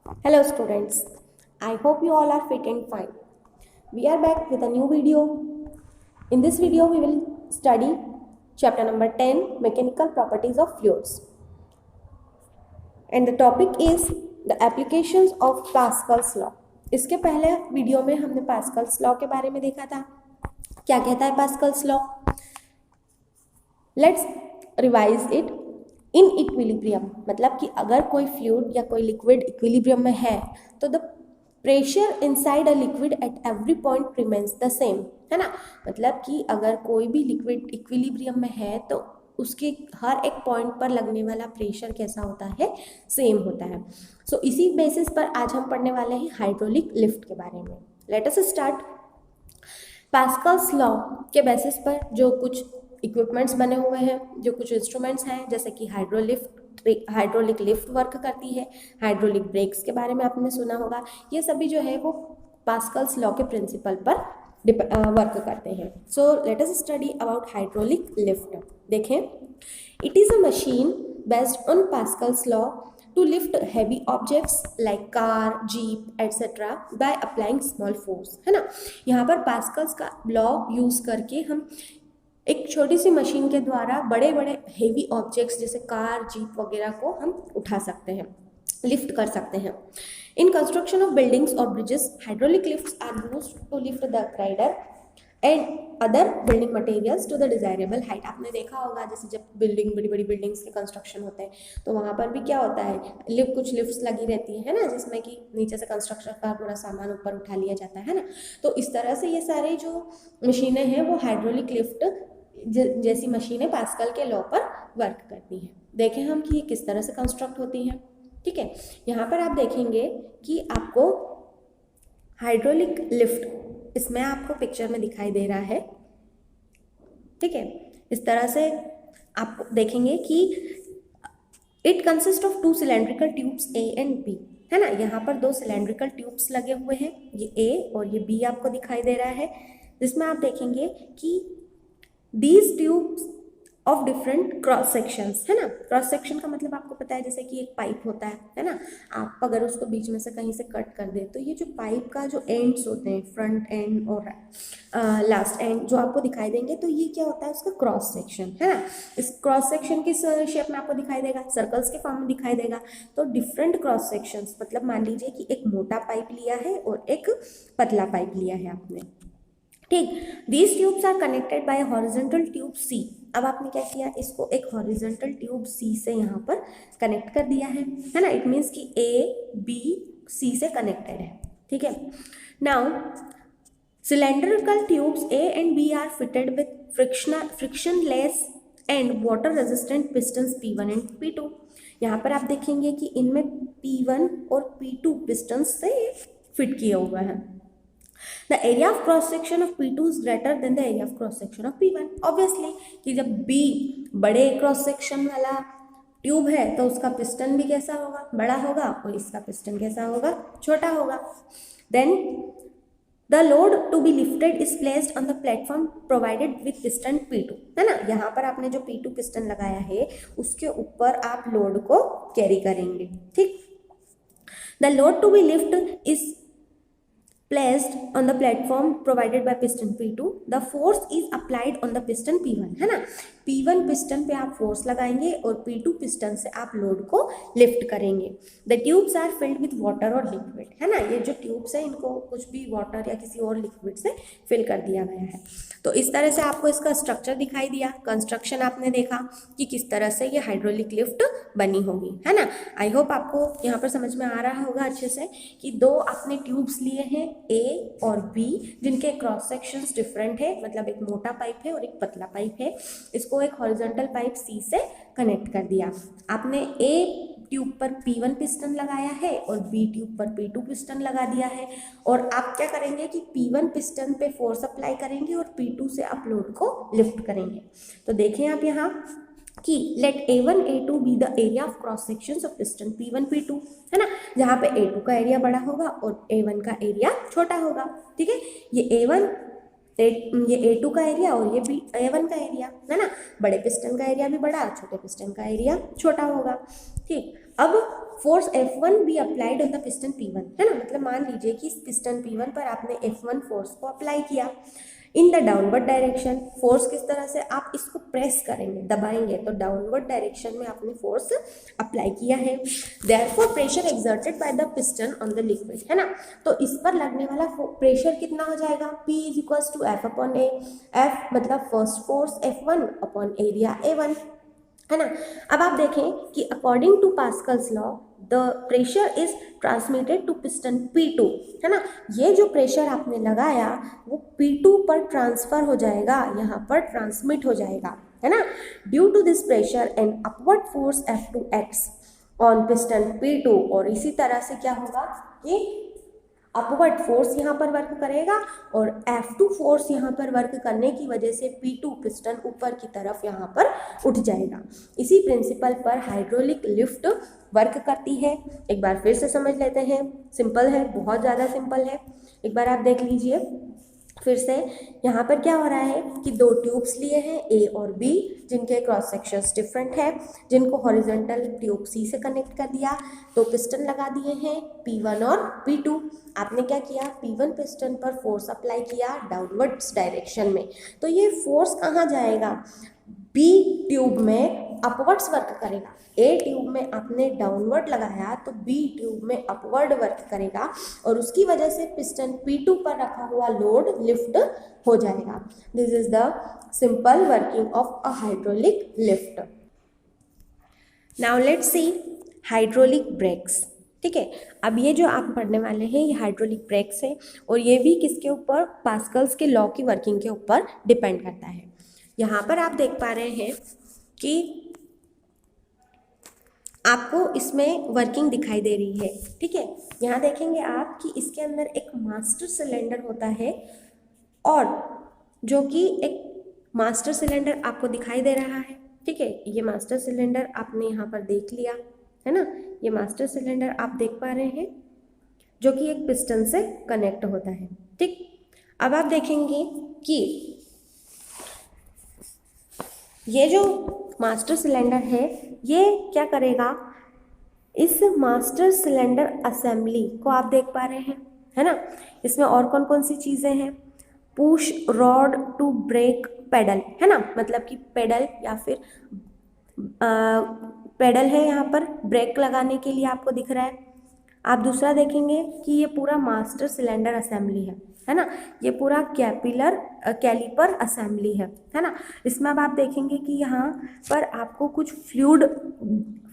Hello students, I hope you all are fit and fine. We are back with a new video. In this video we will study chapter number 10, Mechanical Properties of Fluids. And the topic is the applications of Pascal's law. इसके पहले video में हमने Pascal's law के बारे में देखा था. क्या कहता है Pascal's law? Let's revise it. In equilibrium मतलब कि अगर कोई फ्लूइड या कोई लिक्विड इक्विलिब्रियम में है तो the pressure inside a liquid at every point remains the same, है ना. मतलब कि अगर कोई भी लिक्विड इक्विलिब्रियम में है तो उसके हर एक पॉइंट पर लगने वाला प्रेशर कैसा होता है, सेम होता है. सो इसी बेसिस पर आज हम पढ़ने वाले हैं हाइड्रोलिक लिफ्ट के बारे में. Let us start. Pascal's law के बेसिस पर जो कुछ इक्विपमेंट्स बने हुए हैं, जो कुछ इंस्ट्रूमेंट्स हैं, जैसे कि हाइड्रोलिक लिफ्ट वर्क करती है, हाइड्रोलिक ब्रेक्स के बारे में आपने सुना होगा. ये सभी जो है वो पास्कल्स लॉ के प्रिंसिपल पर वर्क करते हैं. So let us study about hydraulic lift. देखें, it is a machine based on Pascal's law to lift heavy objects like car, jeep, etc. by applying small force, है ना. यहाँ पर Pascal's का लॉ यूज करके हम एक छोटी सी मशीन के द्वारा बड़े बड़े हेवी ऑब्जेक्ट्स जैसे कार, जीप वगैरह को हम उठा सकते हैं, लिफ्ट कर सकते हैं. इन कंस्ट्रक्शन ऑफ बिल्डिंग्स और bridges, hydraulic lifts are used to lift the girder and other building materials to the desirable height. आपने देखा होगा जैसे जब बड़ी बड़ी बिल्डिंग्स के कंस्ट्रक्शन होते हैं तो वहाँ पर भी क्या होता है, कुछ लिफ्ट्स लगी रहती है ना, जिसमें कि नीचे से कंस्ट्रक्शन का पूरा सामान ऊपर उठा लिया जाता है ना. तो इस तरह से ये सारे जो मशीनें हैं वो हाइड्रोलिक लिफ्ट जैसी मशीनें पास्कल के लॉ पर वर्क करती हैं. देखें हम कि ये किस तरह से कंस्ट्रक्ट होती हैं. ठीक है, यहाँ पर आप देखेंगे कि आपको हाइड्रोलिक लिफ्ट इसमें आपको पिक्चर में दिखाई दे रहा है. ठीक है, इस तरह से आप देखेंगे कि it consist of two cylindrical tubes A and B, है ना. यहाँ पर दो सिलेंड्रिकल ट्यूब्स लगे हुए हैं, ये ए और ये बी आपको दिखाई दे रहा है, जिसमें आप देखेंगे कि these tubes of different cross sections, है ना. क्रॉस सेक्शन का मतलब आपको पता है जैसे कि एक पाइप होता है ना. आप अगर उसको बीच में से कहीं से कट कर दे तो ये जो पाइप का जो एंड्स होते हैं, फ्रंट एंड और लास्ट एंड जो आपको दिखाई देंगे, तो ये क्या होता है, उसका क्रॉस सेक्शन, है ना. इस क्रॉस सेक्शन किस शेप में आपको दिखाई देगा, सर्कल्स के फॉर्म में दिखाई देगा. तो डिफरेंट क्रॉस सेक्शंस मतलब मान लीजिए कि एक मोटा पाइप लिया है और एक पतला पाइप लिया है आपने. ठीक, these tubes are connected by horizontal tube C. अब आपने क्या किया, इसको एक हॉरिजॉन्टल ट्यूब सी से यहाँ पर कनेक्ट कर दिया है ना. इट मीन्स कि ए बी सी से कनेक्टेड है. ठीक है, now cylindrical tubes A and B are fitted with frictionless and water resistant pistons P1 and P2. यहाँ पर आप देखेंगे कि इनमें P1 और P2 पिस्टन्स से फिट किया हुआ है. The area of cross section of P2 is greater than the area of cross section of P1. Obviously कि जब B बड़े क्रॉस सेक्शन वाला ट्यूब है तो उसका पिस्टन भी कैसा होगा, बड़ा होगा, और इसका पिस्टन कैसा होगा, छोटा होगा. Then the load to be lifted is placed on the platform provided with piston P2, है ना. यहाँ पर आपने जो P2 पिस्टन लगाया है उसके ऊपर आप लोड को कैरी करेंगे. ठीक, the load to be lifted is placed on the platform provided by piston P2. The force is applied on the piston P1, है ना. P1 पिस्टन पे आप फोर्स लगाएंगे और P2 पिस्टन से आप लोड को लिफ्ट करेंगे. The tubes are filled with water और लिक्विड, है ना. ये जो ट्यूब्स है इनको कुछ भी वाटर या किसी और लिक्विड से फिल कर दिया गया है. तो इस तरह से आपको इसका स्ट्रक्चर दिखाई दिया, कंस्ट्रक्शन आपने देखा कि किस तरह से ये हाइड्रोलिक लिफ्ट बनी होगी, है ना. आई होप आपको यहाँ पर समझ में आ रहा होगा अच्छे से कि दो आपने ट्यूब्स लिए हैं ए और बी, जिनके क्रॉस सेक्शंस डिफरेंट है, मतलब एक मोटा पाइप है और एक पतला पाइप है. इसको एक हॉरिजॉन्टल पाइप सी से कनेक्ट कर दिया. आपने ए ट्यूब पर P1 पिस्टन लगाया है और B ट्यूब पर P2 पिस्टन लगा दिया है, और आप क्या करेंगे कि P1 पिस्टन पे फोर्स अप्लाई करेंगे और P2 से आप लोड को लिफ्ट करेंगे. तो देखें आप यहाँ कि let A1 A2 be the area of cross sections of piston P1 P2, है ना. जहाँ पे A2 का एरिया बड़ा होगा और A1 का एरिया छोटा होगा. ठीक है, ये A1 ये A2 का एरिया और ये A1 का एरिया है ना। बड़े पिस्टन का एरिया भी बड़ा, छोटे पिस्टन का एरिया छोटा होगा। ठीक, अब फोर्स F1 भी applied on the piston P1 है ना। मतलब मान लीजिए कि इस पिस्टन P1 पर आपने F1 फोर्स को अप्लाई किया in the downward direction. Force किस तरह से, आप इसको प्रेस करेंगे, दबाएंगे तो डाउनवर्ड डायरेक्शन में आपने फोर्स अप्लाई किया है। Therefore pressure exerted by the piston on the liquid है ना। तो इस पर लगने वाला प्रेशर कितना हो जाएगा, P is equals to F upon A। F मतलब first force F1 upon area A1 है ना। अब आप देखें कि according to Pascal's law the pressure is transmitted to piston P2 है ना। ये जो प्रेशर आपने लगाया वो P2 पर ट्रांसफर हो जाएगा, यहाँ पर ट्रांसमिट हो जाएगा है ना। Due to this pressure an upward force F2 acts on piston P2। और इसी तरह से क्या होगा कि अपवर्ड फोर्स यहाँ पर वर्क करेगा और F2 फोर्स यहाँ पर वर्क करने की वजह से P2 पिस्टन ऊपर की तरफ यहाँ पर उठ जाएगा। इसी प्रिंसिपल पर हाइड्रोलिक लिफ्ट वर्क करती है। एक बार फिर से समझ लेते हैं, सिंपल है, बहुत ज़्यादा सिंपल है। एक बार आप देख लीजिए फिर से। यहाँ पर क्या हो रहा है कि दो ट्यूब्स लिए हैं A और B, जिनके क्रॉस सेक्शंस डिफरेंट है, जिनको हॉरिजॉन्टल ट्यूब C से कनेक्ट कर दिया, तो पिस्टन लगा दिए हैं P1 और P2। आपने क्या किया, P1 पिस्टन पर फोर्स अप्लाई किया डाउनवर्ड्स डायरेक्शन में, तो ये फोर्स कहाँ जाएगा, B ट्यूब में अपवर्ड्स वर्क करेगा। A ट्यूब में आपने डाउनवर्ड लगाया तो B ट्यूब में अपवर्ड वर्क करेगा और उसकी वजह से पिस्टन P2 पर रखा हुआ लोड लिफ्ट हो जाएगा। This is the simple working of a hydraulic lift. Now let's see hydraulic breaks. ठीक है, अब ये जो आप पढ़ने वाले हैं ये हाइड्रोलिक ब्रेक्स है और ये भी किसके ऊपर, पास्कल्स के लॉ की वर्किंग के ऊपर डिपेंड करता है। यहाँ पर आप देख पा रहे हैं कि आपको इसमें वर्किंग दिखाई दे रही है। ठीक है, यहाँ देखेंगे आप कि इसके अंदर एक मास्टर सिलेंडर होता है और जो कि एक मास्टर सिलेंडर आपको दिखाई दे रहा है। ठीक है, ये मास्टर सिलेंडर आपने यहाँ पर देख लिया है ना। ये मास्टर सिलेंडर आप देख पा रहे हैं जो कि एक पिस्टन से कनेक्ट होता है। ठीक, अब आप देखेंगे कि ये जो मास्टर सिलेंडर है ये क्या करेगा, इस मास्टर सिलेंडर असेंबली को आप देख पा रहे हैं है ना। इसमें और कौन कौन सी चीज़ें हैं, push rod to brake pedal है ना, मतलब कि पेडल या फिर पेडल है यहाँ पर ब्रेक लगाने के लिए आपको दिख रहा है। आप दूसरा देखेंगे कि ये पूरा मास्टर सिलेंडर असेंबली है ना। ये पूरा कैलिपर असेंबली है ना। इसमें अब आप देखेंगे कि यहाँ पर आपको कुछ फ्लूइड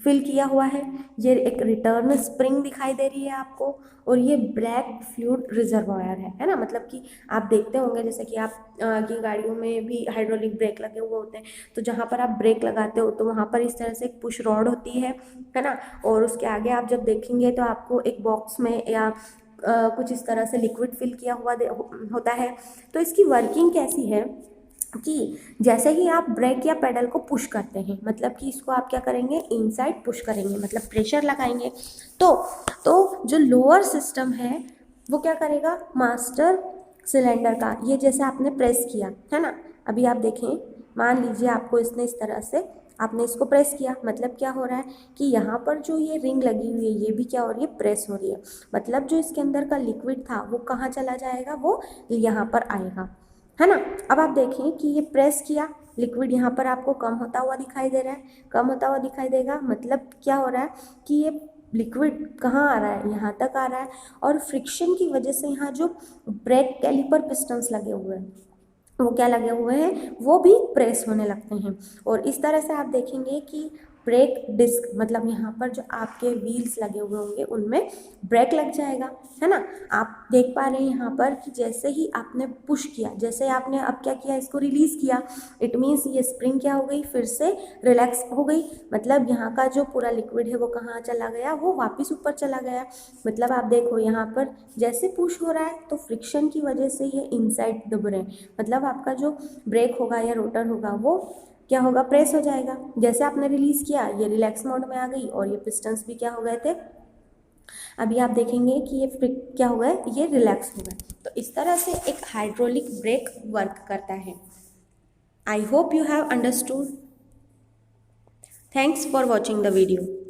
फिल किया हुआ है। ये एक रिटर्न स्प्रिंग दिखाई दे रही है आपको और ये ब्लैक फ्लूइड रिजर्वायर है ना। मतलब कि आप देखते होंगे जैसे कि आप की गाड़ियों में भी हाइड्रोलिक ब्रेक लगे हुए होते हैं, तो जहाँ पर आप ब्रेक लगाते हो तो वहाँ पर इस तरह से एक पुश रॉड होती है ना। और उसके आगे आप जब देखेंगे तो आपको एक बॉक्स में या कुछ इस तरह से लिक्विड फिल किया हुआ होता है। तो इसकी वर्किंग कैसी है कि जैसे ही आप ब्रेक या पेडल को पुश करते हैं, मतलब कि इसको आप क्या करेंगे, इनसाइड पुश करेंगे, मतलब प्रेशर लगाएंगे, तो जो लोअर सिस्टम है वो क्या करेगा, मास्टर सिलेंडर का ये जैसे आपने प्रेस किया है ना। अभी आप देखें, मान लीजिए आपको इसने इस तरह से आपने इसको प्रेस किया, मतलब क्या हो रहा है कि यहाँ पर जो ये रिंग लगी हुई है ये भी क्या हो रही है, प्रेस हो रही है। मतलब जो इसके अंदर का लिक्विड था वो कहाँ चला जाएगा, वो यहाँ पर आएगा है ना। अब आप देखें कि ये प्रेस किया, लिक्विड यहाँ पर आपको कम होता हुआ दिखाई दे रहा है, कम होता हुआ दिखाई देगा। मतलब क्या हो रहा है कि ये लिक्विड कहाँ आ रहा है, यहाँ तक आ रहा है और फ्रिक्शन की वजह से यहाँ जो ब्रेक कैलिपर पिस्टन्स लगे हुए हैं वो क्या लगे हुए हैं, वो भी प्रेस होने लगते हैं। और इस तरह से आप देखेंगे कि ब्रेक डिस्क, मतलब यहाँ पर जो आपके व्हील्स लगे हुए होंगे उनमें ब्रेक लग जाएगा है ना। आप देख पा रहे हैं यहाँ पर कि जैसे ही आपने पुश किया, जैसे आपने अब क्या किया, इसको रिलीज़ किया, इट मीन्स ये स्प्रिंग क्या हो गई, फिर से रिलैक्स हो गई। मतलब यहाँ का जो पूरा लिक्विड है वो कहाँ चला गया, वो वापस ऊपर चला गया। मतलब आप देखो यहाँ पर जैसे पुश हो रहा है तो फ्रिक्शन की वजह से ये इनसाइड दब रहे हैं, मतलब आपका जो ब्रेक होगा या रोटर होगा वो क्या होगा, प्रेस हो जाएगा। जैसे आपने रिलीज़ किया ये रिलैक्स मोड में आ गई और ये पिस्टन्स भी क्या हो गए थे, अभी आप देखेंगे कि ये क्या हुआ है, ये रिलैक्स हुआ है। तो इस तरह से एक हाइड्रोलिक ब्रेक वर्क करता है। I hope you have understood. Thanks for watching the video.